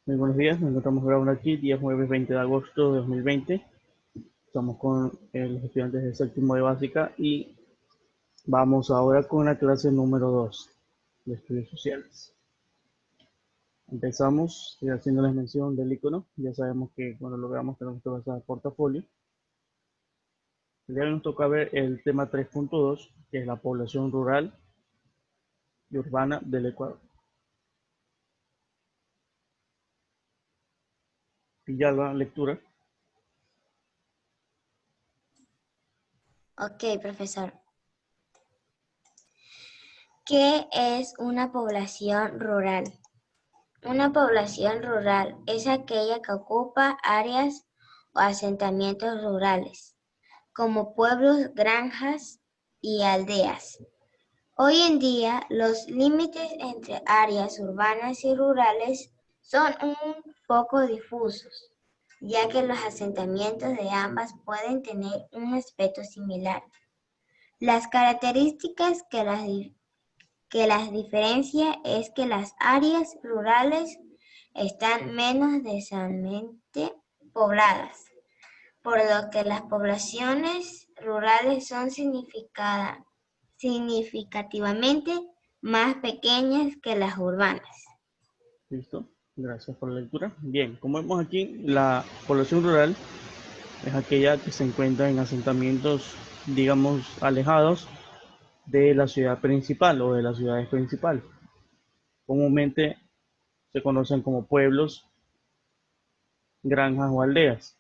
Muy buenos días, nos encontramos grabando aquí, día jueves 20 de agosto de 2020. Estamos con los estudiantes de séptimo de básica y vamos ahora con la clase número 2 de estudios sociales. Empezamos haciéndoles mención del icono. Ya sabemos que cuando lo veamos tenemos que pasar al portafolio. El día de hoy nos toca ver el tema 3.2, que es la población rural y urbana del Ecuador. Y ya la lectura. Ok, profesor. ¿Qué es una población rural? Una población rural es aquella que ocupa áreas o asentamientos rurales, como pueblos, granjas y aldeas. Hoy en día, los límites entre áreas urbanas y rurales son un poco difusos, ya que los asentamientos de ambas pueden tener un aspecto similar. Las características que las diferencia es que las áreas rurales están menos densamente pobladas, por lo que las poblaciones rurales son significativamente más pequeñas que las urbanas. Listo, gracias por la lectura. Bien, como vemos aquí, la población rural es aquella que se encuentra en asentamientos, digamos, alejados de la ciudad principal o de las ciudades principales. Comúnmente se conocen como pueblos, granjas o aldeas,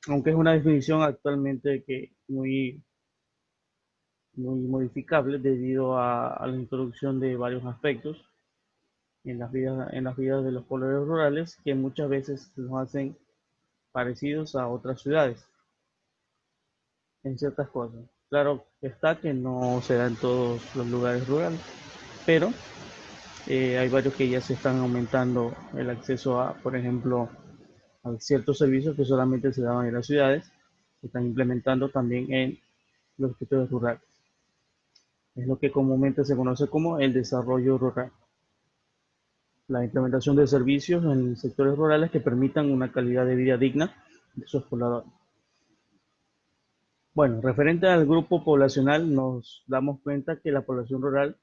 aunque es una definición actualmente que muy modificable debido a la introducción de varios aspectos en las vidas de los pobladores rurales que muchas veces los hacen parecidos a otras ciudades en ciertas cosas. Claro está que no se da en todos los lugares rurales, pero hay varios que ya se están aumentando el acceso a, por ejemplo, a ciertos servicios que solamente se daban en las ciudades, se están implementando también en los sectores rurales. Es lo que comúnmente se conoce como el desarrollo rural. La implementación de servicios en sectores rurales que permitan una calidad de vida digna de sus pobladores. Bueno, referente al grupo poblacional, nos damos cuenta que la población rural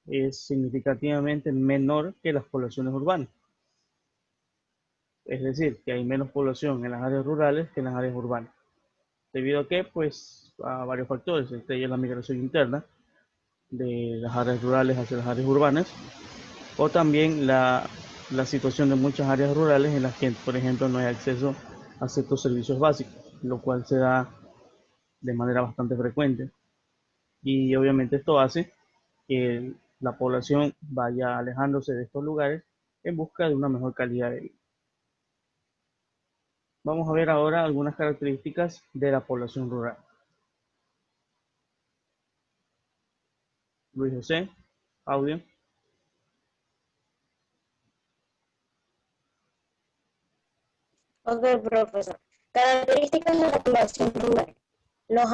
es significativamente menor que las poblaciones urbanas. Es decir, que hay menos población en las áreas rurales que en las áreas urbanas. ¿Debido a qué? Pues a varios factores. Entre ellos la migración interna de las áreas rurales hacia las áreas urbanas, o también la situación de muchas áreas rurales en las que, por ejemplo, no hay acceso a ciertos servicios básicos, lo cual se da de manera bastante frecuente. Y obviamente esto hace que la población vaya alejándose de estos lugares en busca de una mejor calidad de vida. Vamos a ver ahora algunas características de la población rural. Luis José, audio. Ok, profesor. Características de la población rural. Los,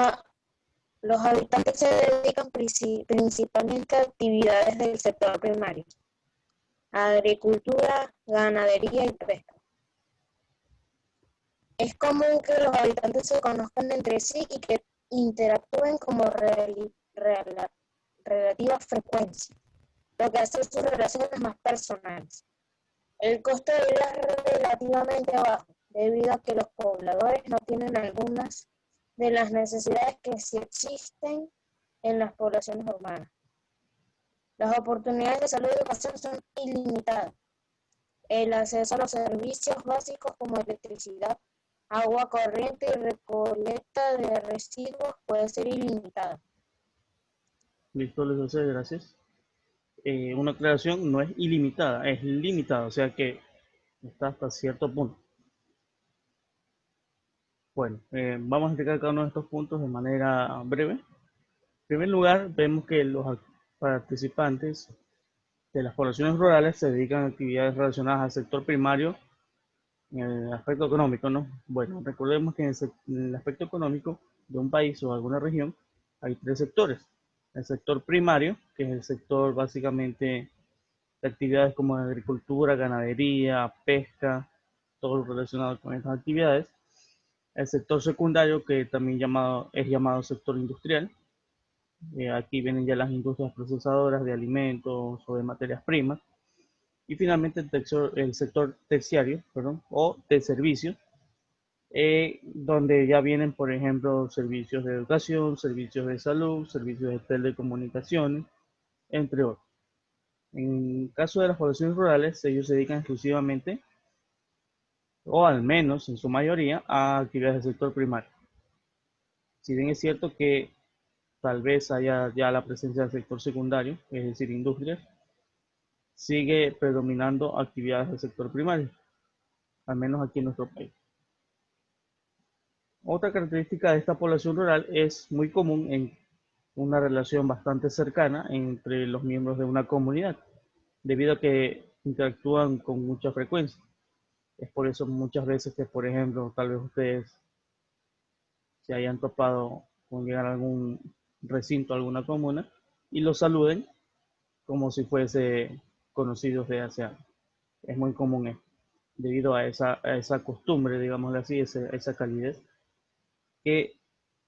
los habitantes se dedican principalmente a actividades del sector primario, agricultura, ganadería y pesca. Es común que los habitantes se conozcan entre sí y que interactúen como relativa frecuencia, lo que hace sus relaciones más personales. El costo de vida es relativamente bajo, debido a que los pobladores no tienen algunas de las necesidades que sí existen en las poblaciones urbanas. Las oportunidades de salud y educación son ilimitadas. El acceso a los servicios básicos como electricidad, agua corriente y recolecta de residuos puede ser ilimitada. Listo, Luis José, gracias. Una aclaración, no es ilimitada, es limitada, o sea que está hasta cierto punto. Bueno, vamos a explicar cada uno de estos puntos de manera breve. En primer lugar, vemos que los participantes de las poblaciones rurales se dedican a actividades relacionadas al sector primario en el aspecto económico, ¿no? Bueno, recordemos que en el aspecto económico de un país o alguna región hay tres sectores. El sector primario, que es el sector básicamente de actividades como agricultura, ganadería, pesca, todo lo relacionado con estas actividades. El sector secundario, que también es llamado sector industrial. Aquí vienen ya las industrias procesadoras de alimentos o de materias primas. Y finalmente el sector terciario, perdón, o de servicios, donde ya vienen, por ejemplo, servicios de educación, servicios de salud, servicios de telecomunicaciones, entre otros. En caso de las poblaciones rurales, ellos se dedican exclusivamente, o al menos en su mayoría, a actividades del sector primario. Si bien es cierto que tal vez haya ya la presencia del sector secundario, es decir, industrias, sigue predominando actividades del sector primario, al menos aquí en nuestro país. Otra característica de esta población rural es muy común en una relación bastante cercana entre los miembros de una comunidad, debido a que interactúan con mucha frecuencia. Es por eso muchas veces que, por ejemplo, tal vez ustedes se hayan topado con llegar a algún recinto, a alguna comuna, y los saluden como si fuese conocidos de hace años. Es muy común esto, debido a esa costumbre, digámosle así, esa calidez que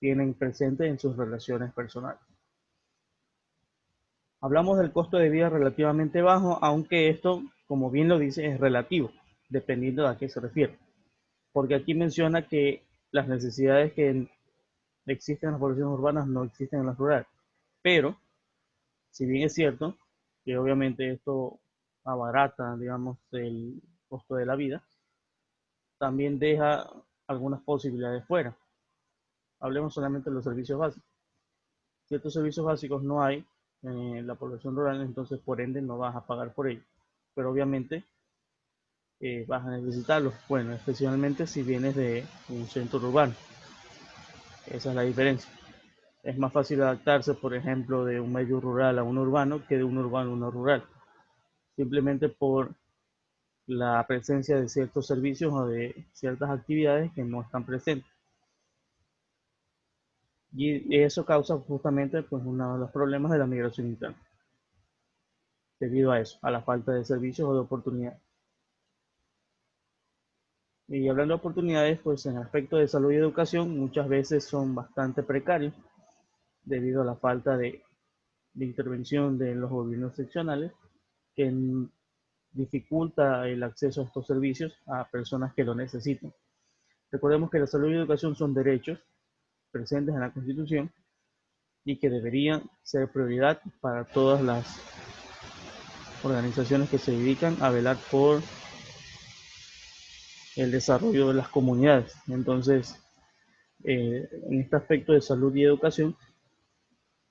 tienen presente en sus relaciones personales. Hablamos del costo de vida relativamente bajo, aunque esto, como bien lo dice, es relativo, dependiendo de a qué se refiere. Porque aquí menciona que las necesidades que existen en las poblaciones urbanas no existen en las rurales. Pero, si bien es cierto que obviamente esto abarata, digamos, el costo de la vida, también deja algunas posibilidades fuera. Hablemos solamente de los servicios básicos. Ciertos servicios básicos no hay en la población rural, entonces por ende no vas a pagar por ello. Pero obviamente vas a necesitarlos, bueno, especialmente si vienes de un centro urbano. Esa es la diferencia. Es más fácil adaptarse, por ejemplo, de un medio rural a un urbano que de un urbano a uno rural. Simplemente por la presencia de ciertos servicios o de ciertas actividades que no están presentes. Y eso causa justamente pues, uno de los problemas de la migración interna, debido a eso, a la falta de servicios o de oportunidades. Y hablando de oportunidades, pues en el aspecto de salud y educación, muchas veces son bastante precarios debido a la falta de intervención de los gobiernos seccionales, que dificulta el acceso a estos servicios a personas que lo necesitan. Recordemos que la salud y educación son derechos presentes en la Constitución y que deberían ser prioridad para todas las organizaciones que se dedican a velar por el desarrollo de las comunidades. Entonces, en este aspecto de salud y educación,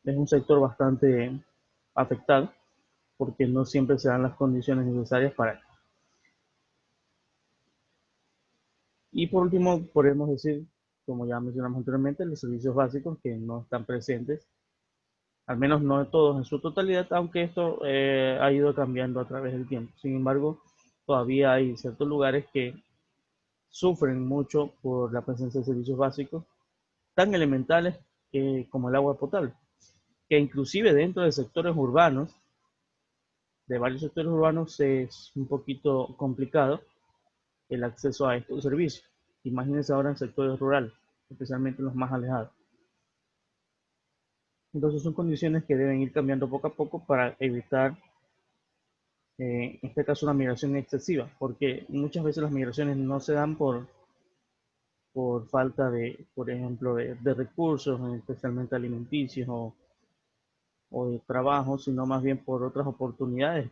es un sector bastante afectado porque no siempre se dan las condiciones necesarias para ello. Y por último, podemos decir, como ya mencionamos anteriormente, los servicios básicos que no están presentes, al menos no todos en su totalidad, aunque esto ha ido cambiando a través del tiempo. Sin embargo, todavía hay ciertos lugares que sufren mucho por la presencia de servicios básicos tan elementales como el agua potable, que inclusive dentro de sectores urbanos, de varios sectores urbanos, es un poquito complicado el acceso a estos servicios. Imagínense ahora en sectores rurales, especialmente en los más alejados. Entonces son condiciones que deben ir cambiando poco a poco para evitar, en este caso, una migración excesiva, porque muchas veces las migraciones no se dan por falta de, por ejemplo, de recursos, especialmente alimenticios o de trabajo, sino más bien por otras oportunidades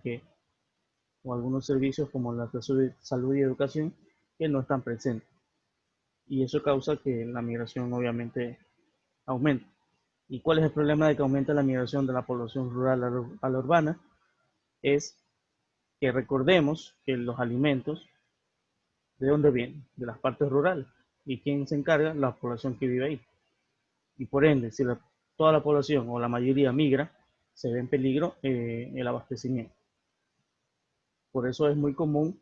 o algunos servicios como la salud y educación que no están presentes. Y eso causa que la migración obviamente aumente. ¿Y cuál es el problema de que aumente la migración de la población rural a la urbana? Es que recordemos que los alimentos, ¿de dónde vienen? De las partes rurales. ¿Y quién se encarga? La población que vive ahí. Y por ende, si toda la población o la mayoría migra, se ve en peligro el abastecimiento. Por eso es muy común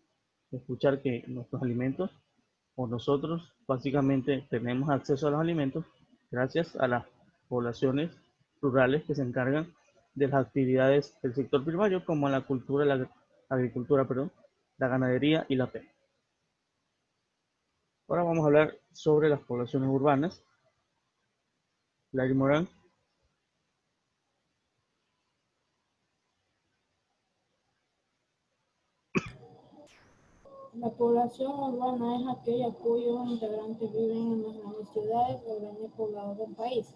escuchar que nuestros alimentos o nosotros básicamente tenemos acceso a los alimentos gracias a las poblaciones rurales que se encargan de las actividades del sector primario como la cultura, agricultura, perdón, la ganadería y la pesca. Ahora vamos a hablar sobre las poblaciones urbanas. Larry Morán. La población urbana es aquella cuyos integrantes viven en las grandes ciudades o grandes poblados del país.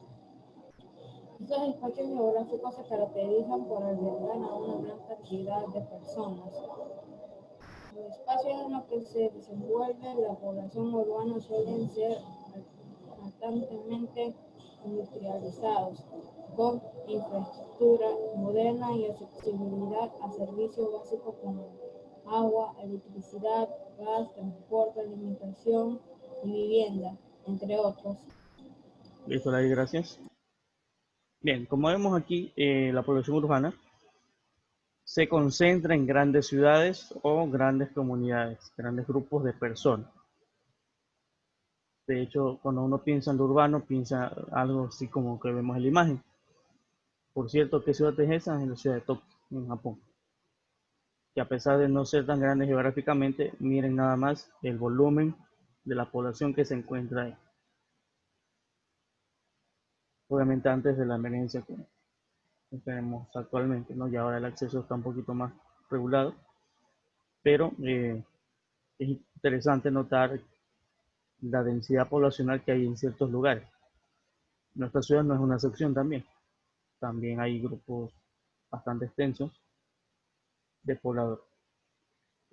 Estos espacios geográficos se caracterizan por albergar a una gran cantidad de personas. Los espacios en los que se desenvuelve la población urbana suelen ser altamente industrializados, con infraestructura moderna y accesibilidad a servicios básicos como agua, electricidad, gas, transporte, alimentación y vivienda, entre otros. Listo, Larry, gracias. Bien, como vemos aquí, la población urbana se concentra en grandes ciudades o grandes comunidades, grandes grupos de personas. De hecho, cuando uno piensa en lo urbano, piensa algo así como que vemos en la imagen. Por cierto, ¿qué ciudad es esa? En la ciudad de Tokio, en Japón. Que a pesar de no ser tan grande geográficamente, miren nada más el volumen de la población que se encuentra ahí. Obviamente antes de la emergencia que tenemos actualmente, ¿no? Y ahora el acceso está un poquito más regulado, pero es interesante notar la densidad poblacional que hay en ciertos lugares. Nuestra ciudad no es una excepción también. También hay grupos bastante extensos de pobladores.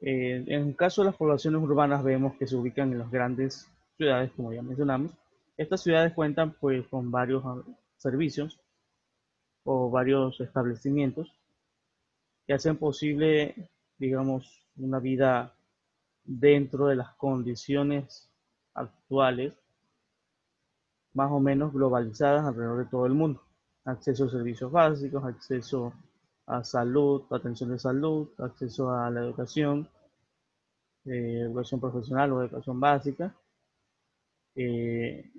En el caso de las poblaciones urbanas vemos que se ubican en las grandes ciudades, como ya mencionamos. Estas ciudades cuentan pues con varios servicios o varios establecimientos que hacen posible, digamos, una vida dentro de las condiciones actuales, más o menos globalizadas alrededor de todo el mundo. Acceso a servicios básicos, acceso a salud, atención de salud, acceso a la educación profesional o educación básica, eh,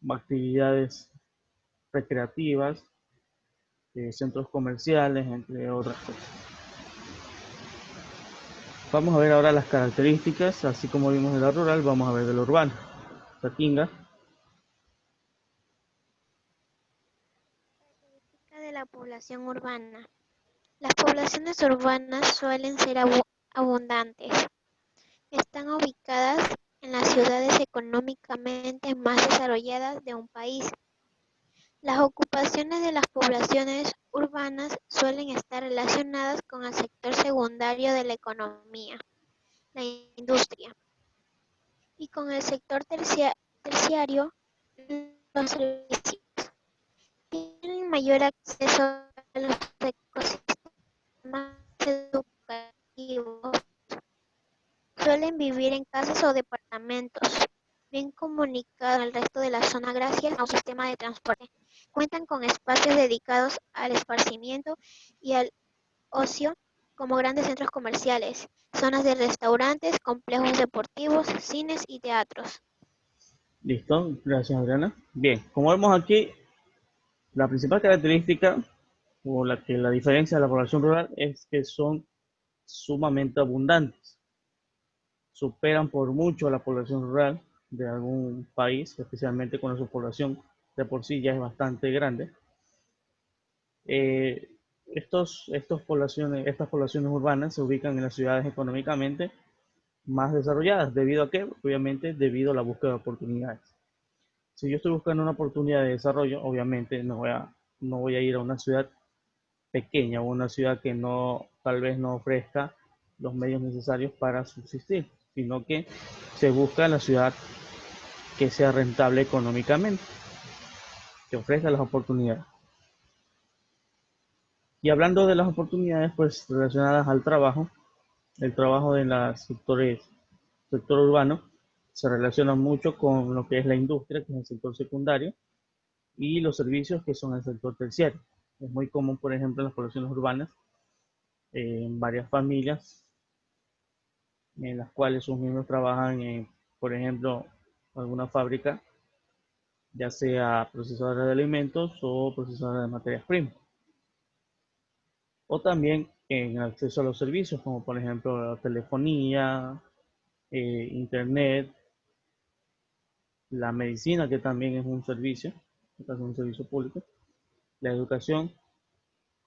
actividades recreativas, centros comerciales, entre otras cosas. Vamos a ver ahora las características, así como vimos de la rural, vamos a ver de lo urbano. Tatinga. Característica de la población urbana. Las poblaciones urbanas suelen ser abundantes. Están ubicadas en las ciudades económicamente más desarrolladas de un país. Las ocupaciones de las poblaciones urbanas suelen estar relacionadas con el sector secundario de la economía, la industria, y con el sector terciario, los servicios. Tienen mayor acceso a los ecosistemas educativos. Suelen vivir en casas o departamentos, bien comunicados al resto de la zona gracias a un sistema de transporte. Cuentan con espacios dedicados al esparcimiento y al ocio, como grandes centros comerciales, zonas de restaurantes, complejos deportivos, cines y teatros. Listo, gracias Adriana. Bien, como vemos aquí, la principal característica o la diferencia de la población rural es que son sumamente abundantes. Superan por mucho a la población rural de algún país, especialmente cuando su población de por sí ya es bastante grande. Estas poblaciones urbanas se ubican en las ciudades económicamente más desarrolladas, debido a que, obviamente, debido a la búsqueda de oportunidades. Si yo estoy buscando una oportunidad de desarrollo, obviamente no voy a ir a una ciudad pequeña o una ciudad que no, tal vez no ofrezca los medios necesarios para subsistir, sino que se busca la ciudad que sea rentable económicamente, que ofrezca las oportunidades. Y hablando de las oportunidades pues relacionadas al trabajo, el trabajo de sector urbano se relaciona mucho con lo que es la industria, que es el sector secundario, y los servicios que son el sector terciario. Es muy común, por ejemplo, en las poblaciones urbanas, en varias familias, en las cuales sus miembros trabajan en, por ejemplo, alguna fábrica, ya sea procesadora de alimentos o procesadora de materias primas. O también en acceso a los servicios, como por ejemplo la telefonía, internet, la medicina, que también es un servicio, es un servicio público, la educación,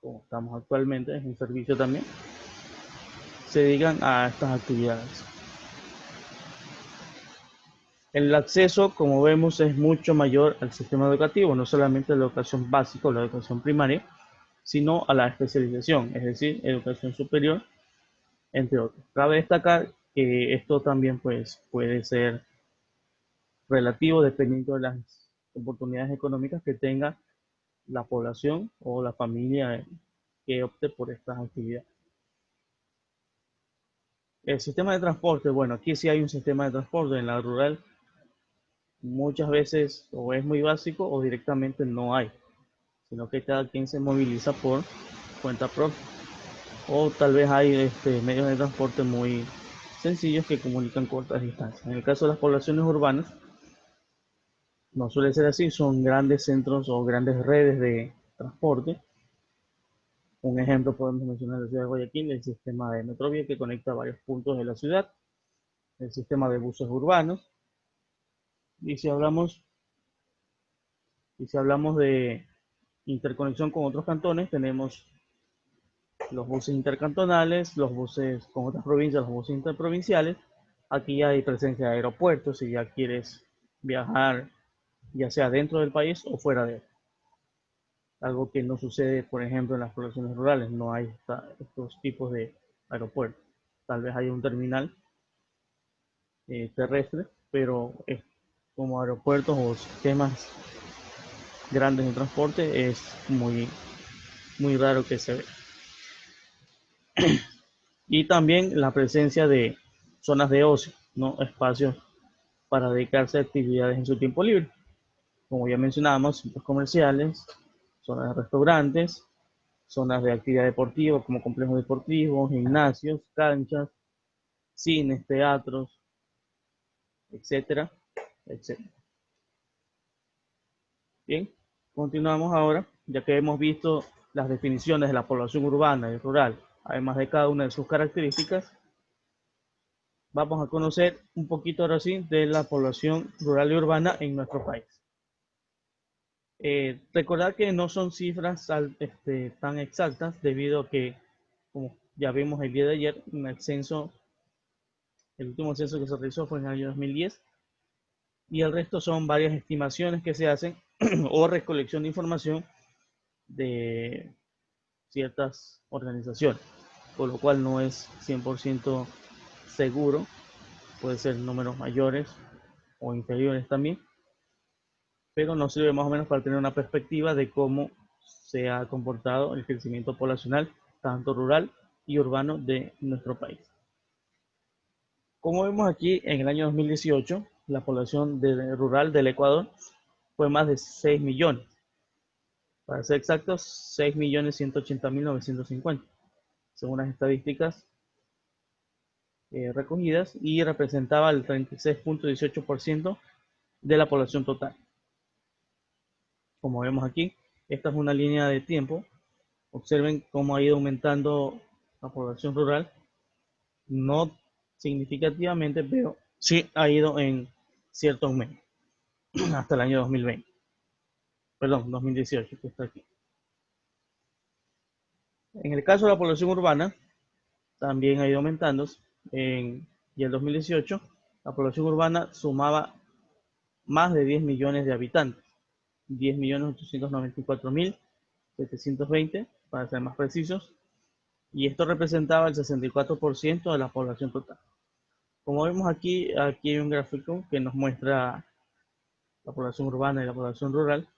como estamos actualmente, es un servicio también, se dedican a estas actividades. El acceso, como vemos, es mucho mayor al sistema educativo, no solamente a la educación básica o la educación primaria, sino a la especialización, es decir, educación superior, entre otros. Cabe destacar que esto también pues, puede ser relativo dependiendo de las oportunidades económicas que tenga la población o la familia que opte por estas actividades. El sistema de transporte, bueno, aquí sí hay un sistema de transporte. En la rural muchas veces o es muy básico o directamente no hay, sino que cada quien se moviliza por cuenta propia. O tal vez hay medios de transporte muy sencillos que comunican cortas distancias. En el caso de las poblaciones urbanas, no suele ser así, son grandes centros o grandes redes de transporte. Un ejemplo podemos mencionar la ciudad de Guayaquil, el sistema de Metrovía que conecta varios puntos de la ciudad, el sistema de buses urbanos. Y si hablamos de interconexión con otros cantones, tenemos los buses intercantonales, los buses con otras provincias, los buses interprovinciales. Aquí hay presencia de aeropuertos si ya quieres viajar, ya sea dentro del país o fuera de él. Algo que no sucede, por ejemplo, en las poblaciones rurales. No hay estos tipos de aeropuertos. Tal vez hay un terminal terrestre, pero como aeropuertos o sistemas grandes de transporte es muy, muy raro que se vea. Y también la presencia de zonas de ocio, ¿no? Espacios para dedicarse a actividades en su tiempo libre. Como ya mencionábamos, centros comerciales, zonas de restaurantes, zonas de actividad deportiva como complejos deportivos, gimnasios, canchas, cines, teatros, etcétera, etcétera. Bien, continuamos ahora, ya que hemos visto las definiciones de la población urbana y rural, además de cada una de sus características. Vamos a conocer un poquito ahora sí de la población rural y urbana en nuestro país. Recordar que no son cifras tan exactas debido a que, como ya vimos el día de ayer, el último censo que se realizó fue en el año 2010 y el resto son varias estimaciones que se hacen o recolección de información de ciertas organizaciones, por lo cual no es 100% seguro, puede ser números mayores o inferiores también, pero nos sirve más o menos para tener una perspectiva de cómo se ha comportado el crecimiento poblacional, tanto rural y urbano de nuestro país. Como vemos aquí, en el año 2018, la población rural del Ecuador fue más de 6 millones. Para ser exactos, 6.180.950, según las estadísticas recogidas, y representaba el 36.18% de la población total. Como vemos aquí, esta es una línea de tiempo. Observen cómo ha ido aumentando la población rural, no significativamente, pero sí ha ido en cierto aumento hasta el año 2020. Perdón, 2018, que está aquí. En el caso de la población urbana, también ha ido aumentando. Y en 2018, la población urbana sumaba más de 10 millones de habitantes. 10.894.720, para ser más precisos. Y esto representaba el 64% de la población total. Como vemos aquí hay un gráfico que nos muestra la población urbana y la población rural.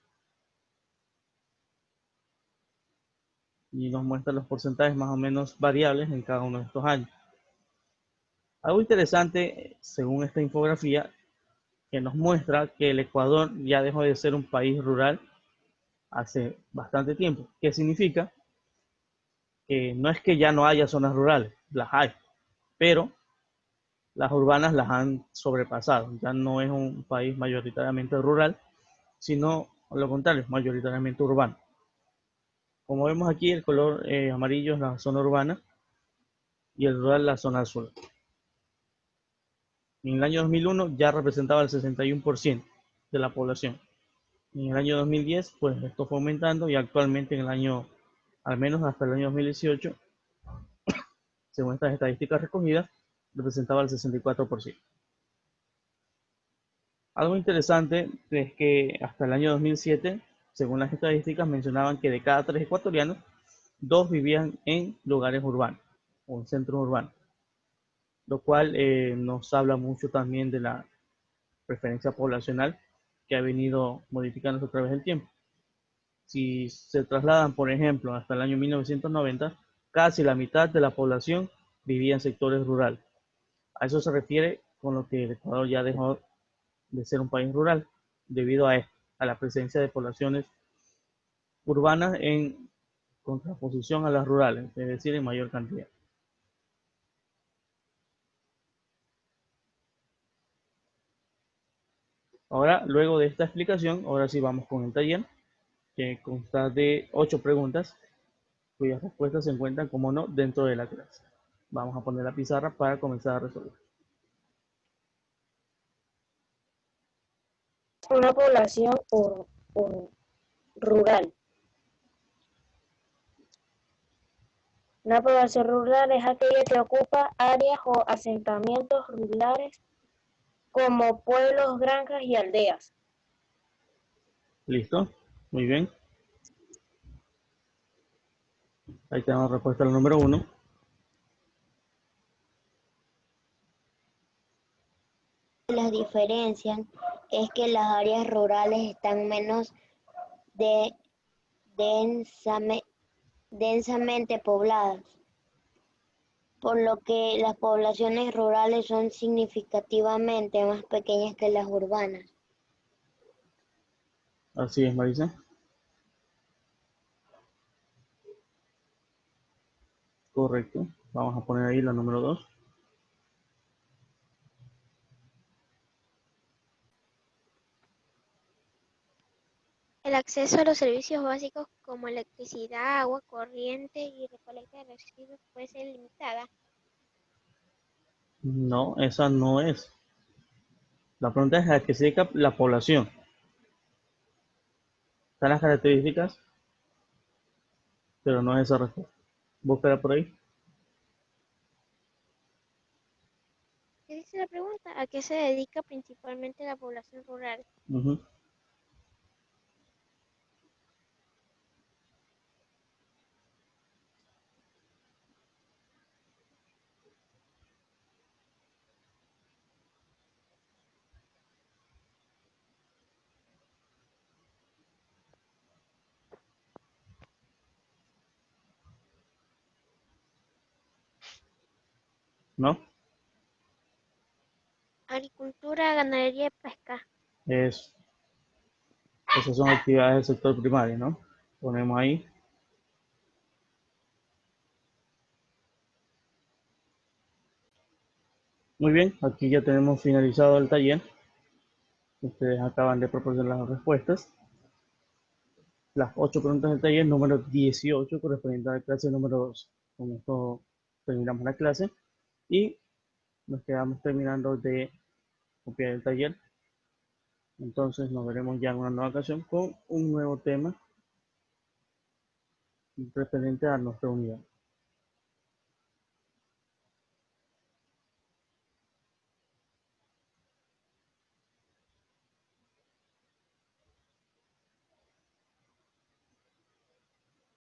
Y nos muestra los porcentajes más o menos variables en cada uno de estos años. Algo interesante, según esta infografía, que nos muestra que el Ecuador ya dejó de ser un país rural hace bastante tiempo. ¿Qué significa? Que no es que ya no haya zonas rurales, las hay, pero las urbanas las han sobrepasado. Ya no es un país mayoritariamente rural, sino lo contrario, mayoritariamente urbano. Como vemos aquí, el color amarillo es la zona urbana y el rural la zona azul. En el año 2001 ya representaba el 61% de la población. En el año 2010, pues esto fue aumentando y actualmente en el año, al menos hasta el año 2018, según estas estadísticas recogidas, representaba el 64%. Algo interesante es que hasta el año 2007, según las estadísticas, mencionaban que de cada 3 ecuatorianos, 2 vivían en lugares urbanos o en centros urbanos, lo cual nos habla mucho también de la preferencia poblacional que ha venido modificándose a través del tiempo. Si se trasladan, por ejemplo, hasta el año 1990, casi la mitad de la población vivía en sectores rurales. A eso se refiere con lo que el Ecuador ya dejó de ser un país rural, debido a esto, a la presencia de poblaciones urbanas en contraposición a las rurales, es decir, en mayor cantidad. Ahora, luego de esta explicación, ahora sí vamos con el taller, que consta de 8 preguntas, cuyas respuestas se encuentran, como no, dentro de la clase. Vamos a poner la pizarra para comenzar a resolver. Una población rural. Una población rural es aquella que ocupa áreas o asentamientos rurales como pueblos, granjas y aldeas. ¿Listo? Muy bien. Ahí tenemos la respuesta al número 1. Las diferencian es que las áreas rurales están menos densamente pobladas, por lo que las poblaciones rurales son significativamente más pequeñas que las urbanas. Así es, Marisa. Correcto. Vamos a poner ahí la número 2. El acceso a los servicios básicos como electricidad, agua corriente y recolecta de residuos puede ser limitada. No, esa no es. La pregunta es a qué se dedica la población. Están las características, pero no es esa respuesta. Búscala por ahí. ¿Qué dice la pregunta? ¿A qué se dedica principalmente la población rural? Ujú. ¿No? Agricultura, ganadería y pesca. Esas son actividades del sector primario, ¿no? Ponemos ahí. Muy bien, aquí ya tenemos finalizado el taller. Ustedes acaban de proporcionar las respuestas. Las 8 preguntas del taller número 18 correspondiente a la clase número 2. Con esto terminamos la clase y nos quedamos terminando de copiar el taller. Entonces nos veremos ya en una nueva ocasión con un nuevo tema referente a nuestra unidad.